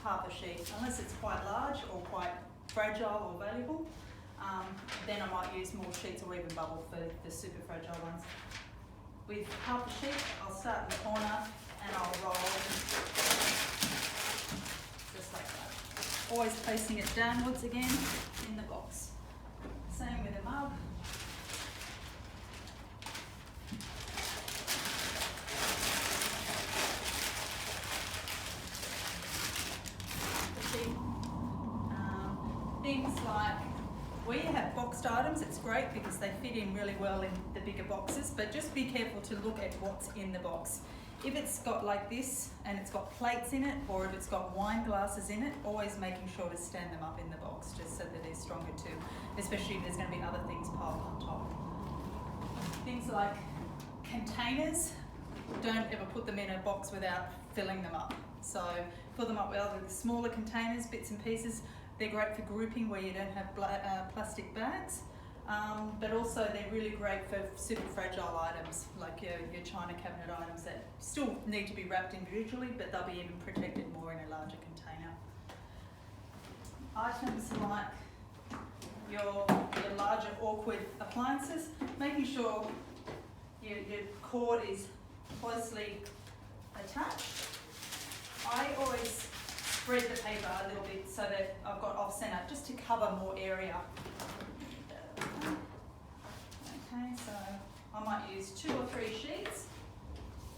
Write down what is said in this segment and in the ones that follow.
half a sheet, unless it's quite large or quite fragile or valuable. Then I might use more sheets or even bubble for the super fragile ones. With half a sheet, I'll start in the corner and I'll roll just like that. Always placing it downwards again in the box. Same with a mug. Things like where you have boxed items, it's great because they fit in really well in the bigger boxes, but just be careful to look at what's in the box. If it's got like this and it's got plates in it, or if it's got wine glasses in it, always making sure to stand them up in the box just so that they're stronger too, especially if there's going to be other things piled on top. Things like containers, don't ever put them in a box without filling them up. So fill them up with other smaller containers, bits and pieces. They're great for grouping where you don't have plastic bags, but also they're really great for super fragile items like your china cabinet items that still need to be wrapped individually, but they'll be even protected more in a larger container. Items like your larger awkward appliances, making sure your cord is closely attached. I always spread the paper a little bit so that I've got off centre just to cover more area. Okay, so I might use 2 or 3 sheets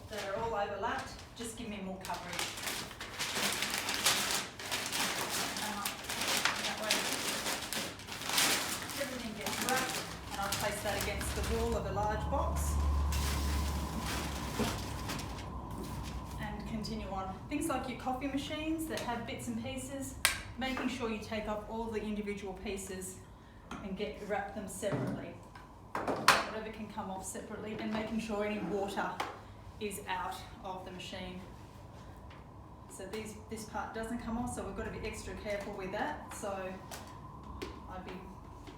that are all overlapped, just give me more coverage. That way everything gets wrapped, and I'll place that against the wall of a large box. Continue on. Things like your coffee machines that have bits and pieces, making sure you take off all the individual pieces and wrap them separately. Whatever can come off separately, and making sure any water is out of the machine. So this part doesn't come off, so we've got to be extra careful with that. So I'd be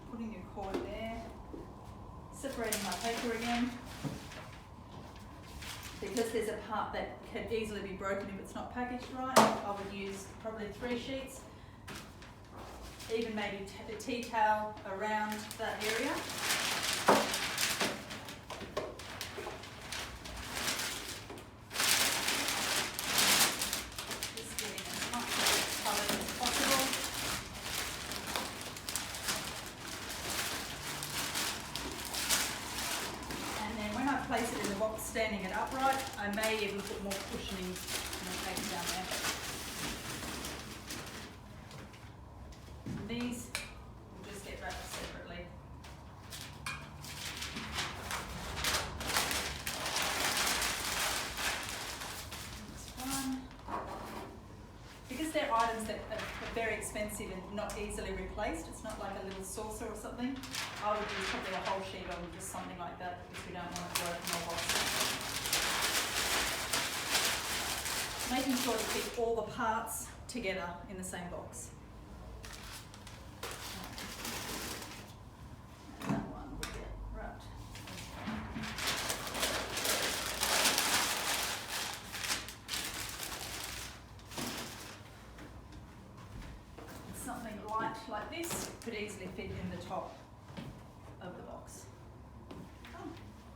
putting your cord there, separating my paper again. Because there's a part that can easily be broken if it's not packaged right, I would use probably 3 sheets, even maybe a tea towel around that area. Just getting as much covered as possible. Place it in the box standing it upright. I may even put more cushioning in the paper down there. And these will just get wrapped separately. Next one. Because they're items that are very expensive and not easily replaced, it's not like a little saucer or something, I would use probably a whole sheet on just something like that because we don't want it to open our box. Making sure to keep all the parts together in the same box. And that one will get wrapped. Something light like this could easily fit in the top